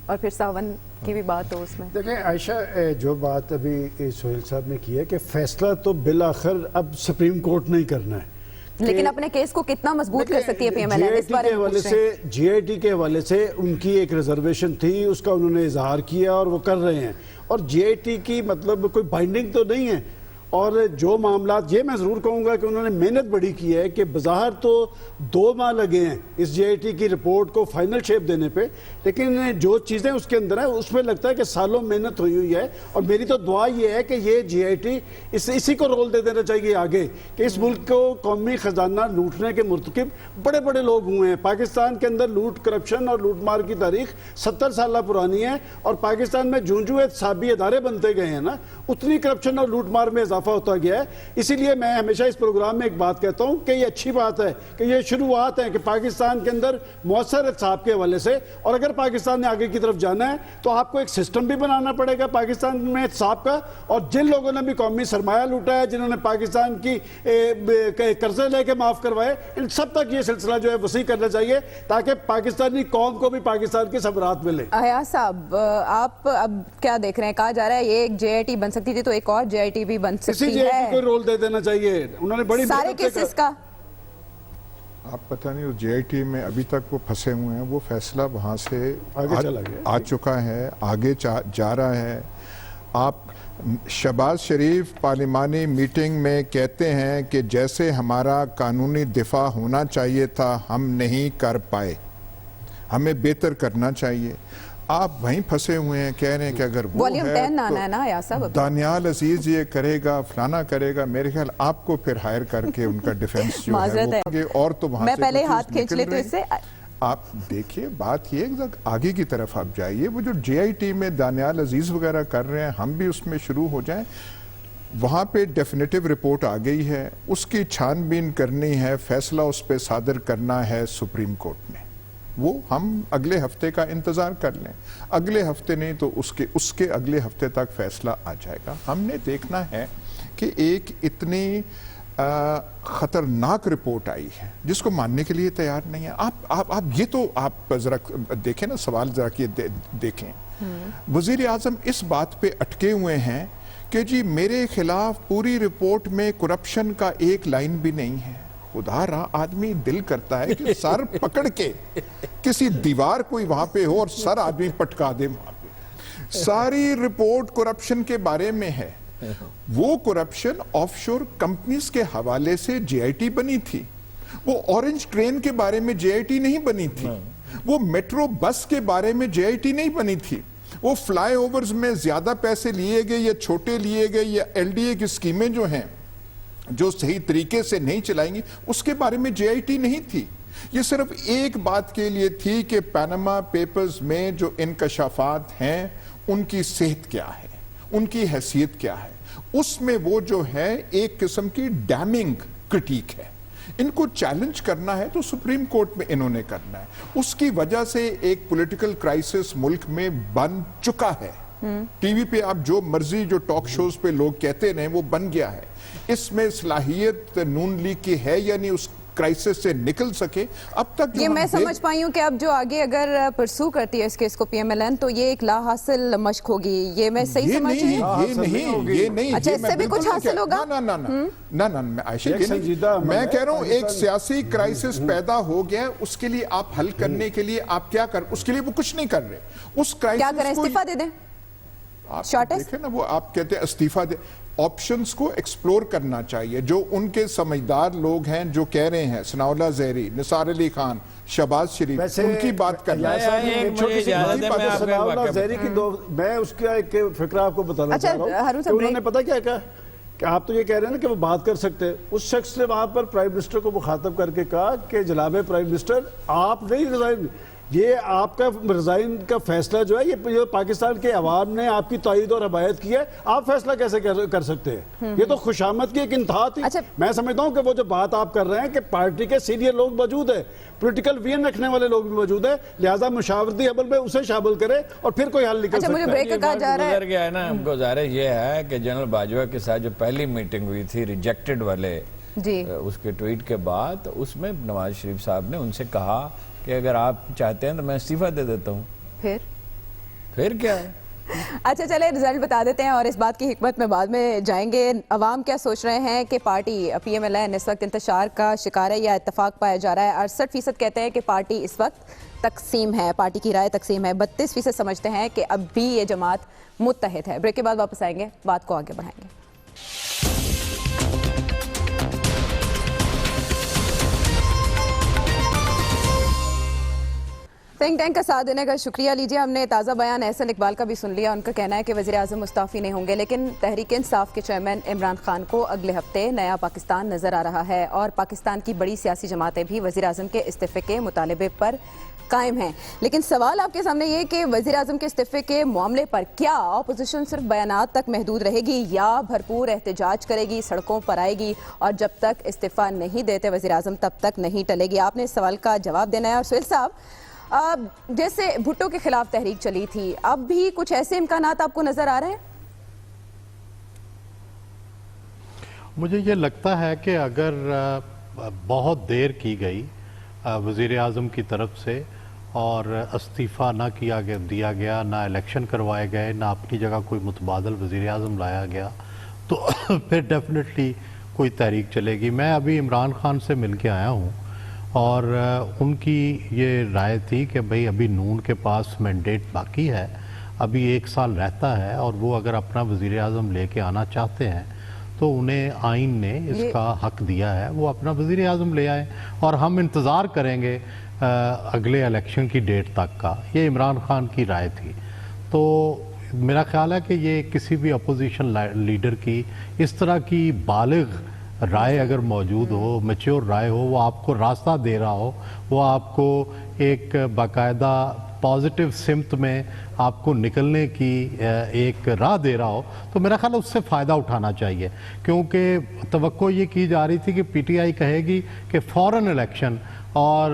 और फिर सावन की भी बात हो उसमें। देखिए आयशा, जो बात अभी सोहेल साहब ने की है कि फैसला तो बिल आखिर अब सुप्रीम कोर्ट नहीं करना है, लेकिन अपने केस को कितना मजबूत कर सकती है PMLN? इस बारे में JIT के हवाले से उनकी एक रिजर्वेशन थी, उसका उन्होंने इजहार किया और वो कर रहे हैं। और JIT की मतलब कोई बाइंडिंग तो नहीं है, اور جو معاملات یہ میں ضرور کہوں گا کہ انہوں نے محنت بڑی کی ہے کہ بظاہر تو 2 ماہ لگے ہیں اس جے آئی ٹی کی رپورٹ کو فائنل شیپ دینے پہ، لیکن جو چیزیں اس کے اندر ہیں اس میں لگتا ہے کہ سالوں محنت ہوئی ہے. اور میری تو دعا یہ ہے کہ یہ جے آئی ٹی اسی کو رول دے دینا چاہیے آگے کہ اس ملک کو قومی خزانہ لوٹنے کے مرتکب بڑے بڑے لوگ ہوئے ہیں. پاکستان کے اندر لوٹ کرپشن اور لوٹ مار کی تاریخ 70 سالہ پرانی ہے، اور پاکستان میں جو احتسابی ادارے بنتے گئے ہیں نا اتنی کرپشن اور لوٹ مار میں اضافہ ہوتا گیا ہے. اسی لیے میں ہمیشہ اس پروگرام میں ایک بات کہتا ہوں کہ یہ اچھی بات ہے کہ یہ شروعات ہیں کہ پاکستان کے اندر مؤثر احتساب کے حوالے سے، اور اگر پاکستان نے آگے کی طرف جانا ہے تو آپ کو ایک سسٹم بھی بنانا پڑے گا پاکستان میں احتساب کا. اور جن لوگوں نے بھی قومی سرمایہ لوٹا ہے، جنہوں نے پاکستان کی قرضے لے کے معاف کروائے، ان سب تک یہ سلسلہ جو ہے وسیع کرنا چاہیے تاکہ پاکستانی قوم کو بھی پاکستان کی ثمرات ملے. ایاز صاحب آپ اب کیا دیکھ رہے ہیں؟ کہا جا رہا ہے یہ ایک جے آئی ٹی بن سکتی تھی تو ایک اور جے آئی ٹی بھی بن سکتی ہے. اسی جے آئی ٹی کو رول دے دینا چاہیے. انہوں نے بڑی سارے کیسز کا آپ پتہ نہیں جے آئی ٹی میں ابھی تک وہ پھنسے ہوئے ہیں، وہ فیصلہ وہاں سے آ چکا ہے، آگے جا رہا ہے. آپ شہباز شریف پارلیمانی میٹنگ میں کہتے ہیں کہ جیسے ہمارا قانونی دفاع ہونا چاہیے تھا ہم نہیں کر پائے، ہمیں بہتر کرنا چاہیے. آپ وہیں پھنسے ہوئے ہیں، کہہ رہے ہیں کہ اگر وہ ہے تو دانیال عزیز یہ کرے گا، فلانا کرے گا. میرے خیال آپ کو پھر ہائر کر کے ان کا ڈیفنس جو ہے اور تو وہاں میں پہلے ہاتھ کھینچ لیتے اس سے. آپ دیکھیے بات یہ آگے کی طرف آپ جائیے. وہ جو جے آئی ٹی میں دانیال عزیز وغیرہ کر رہے ہیں، ہم بھی اس میں شروع ہو جائیں. وہاں پہ ڈیفینیٹیو رپورٹ آ گئی ہے، اس کی چھان بین کرنی ہے، فیصلہ اس پہ صادر کرنا ہے سپریم کورٹ میں. وہ ہم اگلے ہفتے کا انتظار کر لیں. اگلے ہفتے نہیں تو اس کے اگلے ہفتے تک فیصلہ آ جائے گا. ہم نے دیکھنا ہے کہ ایک اتنی خطرناک رپورٹ آئی ہے جس کو ماننے کے لیے تیار نہیں ہے. آپ یہ تو آپ ذرا دیکھیں نا، سوال ذرا کہ دیکھیں. وزیر اعظم اس بات پہ اٹکے ہوئے ہیں کہ جی میرے خلاف پوری رپورٹ میں کرپشن کا ایک لائن بھی نہیں ہے. خدا را آدمی دل کرتا ہے کہ سر پکڑ کے کسی دیوار کوئی وہاں پہ ہو اور سر آدمی پٹکا دے وہاں پہ. ساری رپورٹ کرپشن کے بارے میں ہے. وہ کرپشن آف شور کمپنیز کے حوالے سے جے آئی ٹی بنی تھی. وہ اورنج ٹرین کے بارے میں جے آئی ٹی نہیں بنی تھی. وہ میٹرو بس کے بارے میں جے آئی ٹی نہیں بنی تھی. وہ فلائی اوورز میں زیادہ پیسے لیے گئے یا چھوٹے لیے گئے یا ایل ڈی اے کی اسکیمیں جو ہیں جو صحیح طریقے سے نہیں چلائیں گی، اس کے بارے میں جے آئی ٹی نہیں تھی. یہ صرف ایک بات کے لیے تھی کہ پاناما پیپرز میں جو انکشافات ہیں ان کی صحت کیا ہے، ان کی حیثیت کیا ہے. اس میں وہ جو ہے ایک قسم کی ڈیمنگ کرٹیک ہے. ان کو چیلنج کرنا ہے تو سپریم کورٹ میں انہوں نے کرنا ہے. اس کی وجہ سے ایک پولیٹیکل کرائسس ملک میں بن چکا ہے. ٹی وی پہ آپ جو مرضی جو ٹاک شوز پہ لوگ کہتے رہے وہ بن گیا ہے. اس میں صلاحیت نون لیگ کی ہے یا نہیں اس کرائسس سے نکل سکے. اب تک یہ میں سمجھ پائی ہوں کہ اب جو آگے اگر پرسو کرتی ہے اس کیس کو پی ایم ایل این تو یہ ایک لا حاصل مشق ہوگی. یہ میں صحیح سمجھ رہی ہوں؟ یہ نہیں. اچھا اس سے بھی کچھ حاصل ہوگا؟ نہ میں کہہ رہا ہوں ایک سیاسی کرائسس پیدا ہو گیا، اس کے لیے آپ حل کرنے کے لیے آپ کیا کر، اس کے لیے وہ کچھ نہیں کر رہے. اس کرائسس کیا کریں؟ استعفیٰ دے دیں؟ دیکھیں نا وہ آپ کہتے ہیں استعفیٰ دے. آپشنز کو ایکسپلور کرنا چاہیے. جو ان کے سمجھدار لوگ ہیں جو کہہ رہے ہیں، ثناء اللہ زہری، نثار علی خان، شہباز شریف، ان کی بات کرنا ہے. میں اس کا ایک فکرہ آپ کو بتانا چاہ رہا ہوں کہ انہوں نے پتہ کیا کہا کہ آپ تو یہ کہہ رہے ہیں نا کہ وہ بات کر سکتے. اس شخص نے وہاں پر پرائم منسٹر کو مخاطب کر کے کہا کہ جناب پرائم منسٹر آپ نہیں ریزائن، یہ آپ کا ریزائن کا فیصلہ جو ہے یہ پاکستان کے عوام نے آپ کی تائید اور حمایت کی ہے، آپ فیصلہ کیسے کر سکتے ہیں؟ یہ تو خوشامد کی ایک انتہا تھی. میں سمجھتا ہوں کہ وہ جو بات آپ کر رہے ہیں کہ پارٹی کے سینئر لوگ موجود ہیں، پولیٹیکل وین رکھنے والے لوگ بھی موجود ہیں، لہٰذا مشاورتی عمل میں اسے شامل کرے اور پھر کوئی حل نکل سکتا ہے. مجھے کہا جا رہا ہے گیا ہے نا، ہم کو ظاہر یہ ہے کہ جنرل باجوہ کے ساتھ جو پہلی میٹنگ ہوئی تھی ریجیکٹڈ والے اس کے ٹویٹ کے بعد، اس میں نواز شریف صاحب نے ان سے کہا کہ اگر آپ چاہتے ہیں تو میں استعفیٰ دے دیتا ہوں. پھر کیا ہے؟ اچھا چلے رزلٹ بتا دیتے ہیں اور اس بات کی حکمت میں بعد میں جائیں گے. عوام کیا سوچ رہے ہیں کہ party P M L N اس وقت انتشار کا شکار ہے یا اتفاق پایا جا رہا ہے؟ 68% کہتے ہیں کہ پارٹی اس وقت تقسیم ہے، پارٹی کی رائے تقسیم ہے. 32% سمجھتے ہیں کہ اب بھی یہ جماعت متحد ہے. بریک کے بعد واپس آئیں گے، بات کو آگے بڑھائیں گے. थिंक टैंक का साथ देने का शुक्रिया। लीजिए, हमने ताज़ा बयान एहसन इकबाल का भी सुन लिया। उनका कहना है कि वज़ीर आज़म मुस्ताफ़ी नहीं होंगे, लेकिन तहरीक इंसाफ के चेयरमैन इमरान खान को अगले हफ्ते नया पाकिस्तान नज़र आ रहा है और पाकिस्तान की बड़ी सियासी जमातें भी वज़ीर आज़म के इस्तीफ़े के मुतालबे पर कायम हैं। लेकिन सवाल आपके सामने ये कि वज़ीर आज़म के इस्तीफ़े के मामले पर क्या अपोजिशन सिर्फ बयानात तक महदूद रहेगी या भरपूर एहतजाज करेगी, सड़कों पर आएगी और जब तक इस्तीफ़ा नहीं देते वज़ीर आज़म तब तक नहीं टलेगी? आपने इस सवाल का जवाब देना है। और सुहेल साहब, जैसे भुट्टो के खिलाफ तहरीक चली थी, अब भी कुछ ऐसे इम्कानात आपको नजर आ रहे हैं? मुझे ये लगता है कि अगर बहुत देर की गई वज़ीर आज़म की तरफ से और इस्तीफ़ा ना दिया गया, ना इलेक्शन करवाए गए, ना अपनी जगह कोई मुतबादल वज़ीर आज़म लाया गया, तो फिर डेफिनेटली कोई तहरीक चलेगी। मैं अभी इमरान खान से मिल के आया हूँ और उनकी ये राय थी कि भाई अभी नून के पास मैंडेट बाकी है, अभी 1 साल रहता है और वो अगर अपना वज़ीर आज़म लेके आना चाहते हैं तो उन्हें आइन ने इसका हक दिया है, वो अपना वज़ीर आज़म ले आए और हम इंतज़ार करेंगे अगले इलेक्शन की डेट तक का। ये इमरान खान की राय थी। तो मेरा ख्याल है कि ये किसी भी अपोजिशन लीडर की इस तरह की बालिग राय अगर मौजूद हो, मैच्योर राय हो, वो आपको रास्ता दे रहा हो, वो आपको एक बाकायदा पॉजिटिव सिमत में आपको निकलने की एक राह दे रहा हो, तो मेरा ख्याल है उससे फ़ायदा उठाना चाहिए। क्योंकि तवक्को ये की जा रही थी कि पीटीआई कहेगी कि फ़ौरन इलेक्शन और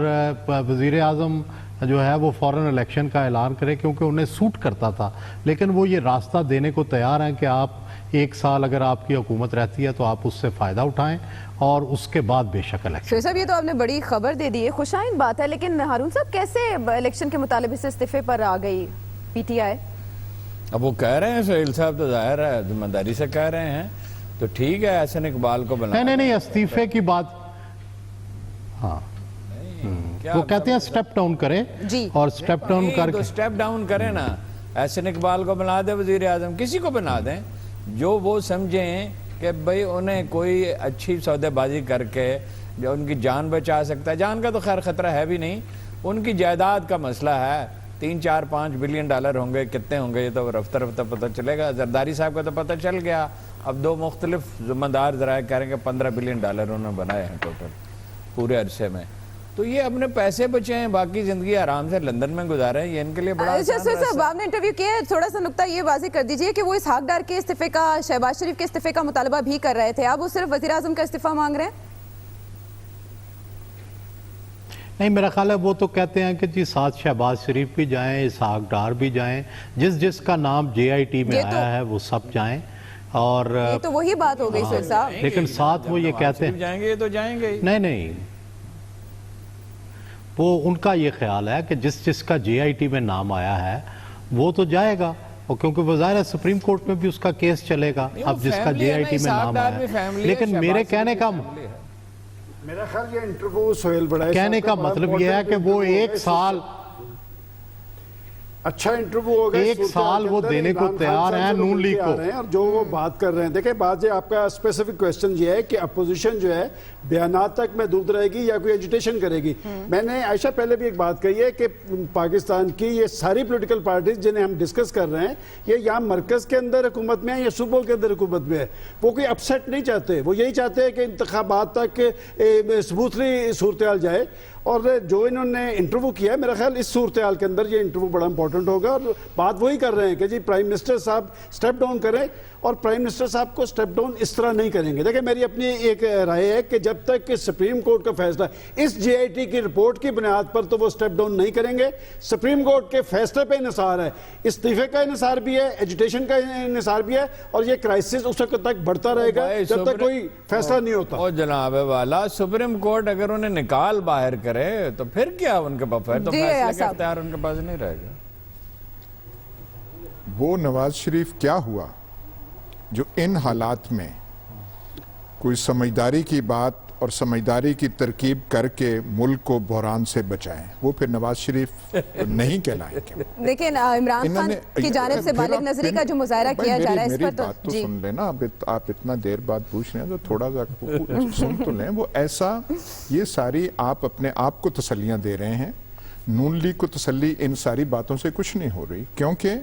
वज़ीर आज़म जो है वो फ़ौरन इलेक्शन का ऐलान करे, क्योंकि उन्हें सूट करता था। लेकिन वो ये रास्ता देने को तैयार हैं कि आप 1 साल अगर आपकी हुकूमत रहती है तो आप उससे फ़ायदा उठाएं और उसके बाद बेशक इलेक्शन। साहब, ये तो आपने बड़ी खबर दे दी है, खुशाइन बात है, लेकिन हारून साहब कैसे इलेक्शन के मुतालिबे से इस्तीफे पर आ गई पीटीआई? अब वो कह रहे हैं सुहेल साहब, तो जाहिर है जिम्मेदारी से कह रहे हैं, तो ठीक है, एहसन इकबाल को बना। नहीं, इस्तीफे की बात, हाँ वो कहते हैं स्टेप डाउन करें जी, और स्टेप डाउन करके तो स्टेप डाउन करें ना, एहसन इकबाल को बना दे वज़ीर आज़म, किसी को बना दें जो वो समझें कि भाई उन्हें कोई अच्छी सौदेबाजी करके जो उनकी जान बचा सकता है। जान का तो खैर ख़तरा है भी नहीं, उनकी जायदाद का मसला है, 3, 4, 5 बिलियन डॉलर होंगे, कितने होंगे ये तो रफ्ता रफ्ता पता चलेगा। जरदारी साहब का तो पता चल गया, अब 2 मुख्तलिफ ज़िम्मेदार ज़राए कह रहे हैं कि 15 बिलियन डॉलर उन्होंने बनाए हैं टोटल पूरे अरसे में। तो ये अपने पैसे बचे हैं, बाकी ज़िंदगी आराम से लंदन में गुजारे हैं, ये इनके लिए बड़ा अच्छा साहब, आपने इंटरव्यू किया है, थोड़ा सा नुक्ता ये वाज़ेह कर दीजिए कि वो इसहाक डार के इस्तीफे का, शहबाज शरीफ के इस्तीफे का मुतालबा भी कर रहे थे, अब वो सिर्फ वज़ीर आज़म का इस्तीफा मांग रहे हैं? नहीं, मेरा ख्याल है वो तो कहते हैं कि जी साथ शहबाज शरीफ भी जाएं, इसहाक डार भी जाएं, जिसका नाम JIT में आया है वो सब जाएं। और ये तो वही बात हो गई सुहेल साहब, लेकिन साथ वो ये कहते हैं जाएंगे, ये तो जाएंगे ही। नहीं, वो उनका ये ख्याल है कि जिसका JIT में नाम आया है वो तो जाएगा, और क्योंकि वज़ाहिर है सुप्रीम कोर्ट में भी उसका केस चलेगा। अब जिसका JIT में नाम आया है, लेकिन मेरे कहने का मेरा ख्याल ये इंटरव्यू सोहेल बड़ा कहने का मतलब ये है कि वो 1 साल अच्छा इंटरव्यू होगा, 1 साल वो देने को तैयार हैं नून लीग को। और जो वो बात कर रहे हैं, देखिए बात ये आपका स्पेसिफिक क्वेश्चन ये है कि अपोजिशन जो है बयानात तक महदूद रहेगी या कोई एजुटेशन करेगी। मैंने आयशा पहले भी एक बात कही है कि पाकिस्तान की ये सारी पॉलिटिकल पार्टीज जिन्हें हम डिस्कस कर रहे हैं, ये यहाँ मरकज के अंदर हुकूमत में है या सूबों के अंदर हुकूमत में है, वो कोई अपसेट नहीं चाहते, वो यही चाहते हैं कि इंतखाबात तक स्मूथली सूरत जाए। और जो इन्होंने इंटरव्यू किया है, मेरा ख्याल इस सूरत हाल के अंदर ये इंटरव्यू बड़ा इंपॉर्टेंट होगा। और बात वही कर रहे हैं कि जी प्राइम मिनिस्टर साहब स्टेप डाउन करें, और प्राइम मिनिस्टर साहब को स्टेप डाउन इस तरह नहीं करेंगे। देखिए मेरी अपनी एक राय है कि जब तक कि सुप्रीम कोर्ट का फैसला इस JIT की रिपोर्ट की बुनियाद पर, तो वो स्टेप डाउन नहीं करेंगे। सुप्रीम कोर्ट के फैसले पे इन्हिसार है, इस्तीफे का इन्हिसार भी है, एजुटेशन का इन्हिसार भी है, और ये क्राइसिस उस वक्त तक बढ़ता रहेगा जब तक कोई फैसला नहीं होता। और जनाब वाला सुप्रीम कोर्ट अगर उन्हें निकाल बाहर करे तो फिर क्या उनके पास, तो फैसले का इख्तियार उनके पास नहीं रहेगा। वो नवाज शरीफ क्या हुआ जो इन हालात में कोई समझदारी की बात और समझदारी की तरकीब करके मुल्क को बहरान से बचाएं, वो फिर नवाज शरीफ नहीं कहलाएंगे। देखिए इमरान खान की जानिब से बालिग नजरी का जो मुजाहरा किया जा रहा है, इस पर बात तो सुन लेना। आप इतना देर बाद पूछ रहे हैं तो थोड़ा सा सुन तो लें। वो ऐसा, ये सारी आप अपने आप को तसल्लियां दे रहे हैं नून लीग को तसल्ली इन सारी बातों से कुछ नहीं हो रही, क्योंकि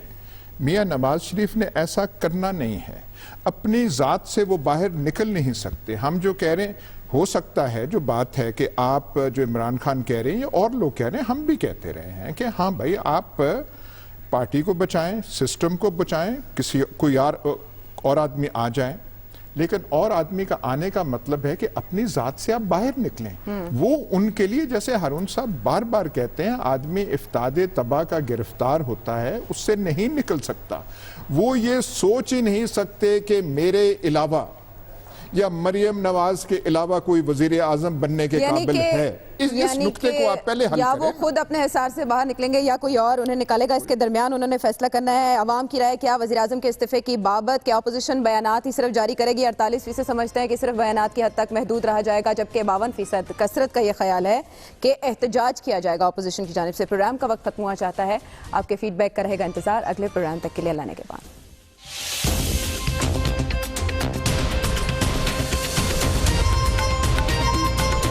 मियां नवाज शरीफ ने ऐसा करना नहीं है। अपनी ज़ात से वो बाहर निकल नहीं सकते। हम जो कह रहे हैं, हो सकता है जो बात है कि आप जो इमरान खान कह रहे हैं और लोग कह रहे हैं, हम भी कहते रहे हैं कि हाँ भाई आप पार्टी को बचाएं, सिस्टम को बचाएं, किसी कोई और आदमी आ जाए, लेकिन और आदमी का आने का मतलब है कि अपनी ज़ात से आप बाहर निकलें। वो उनके लिए, जैसे हारून साहब बार बार कहते हैं, आदमी इफ्तादे तबाह का गिरफ्तार होता है, उससे नहीं निकल सकता। वो ये सोच ही नहीं सकते कि मेरे अलावा या मरियम नवाज के अलावा कोई वजीर आजम बनने के काबिल है। इस नुक्ते को आप पहले हल या करें। वो खुद अपने हिसार से बाहर निकलेंगे या कोई और उन्हें निकालेगा। इसके दरमियान उन्होंने फैसला करना है। अवाम की राय क्या वज़ीर आज़म के इस्तीफे की बाबत? क्या अपोजिशन बयानात ही सिर्फ जारी करेगी? 48% समझते हैं कि सिर्फ बयानात की हद तक महदूद रहा जाएगा, जबकि 52% कसरत का यह ख्याल है कि एहतजाज किया जाएगा अपोजिशन की जानिब से। प्रोग्राम का वक्त खत्म हुआ चाहता है। आपके फीडबैक का रहेगा इंतजार अगले प्रोग्राम तक के लिए। लाने के बाद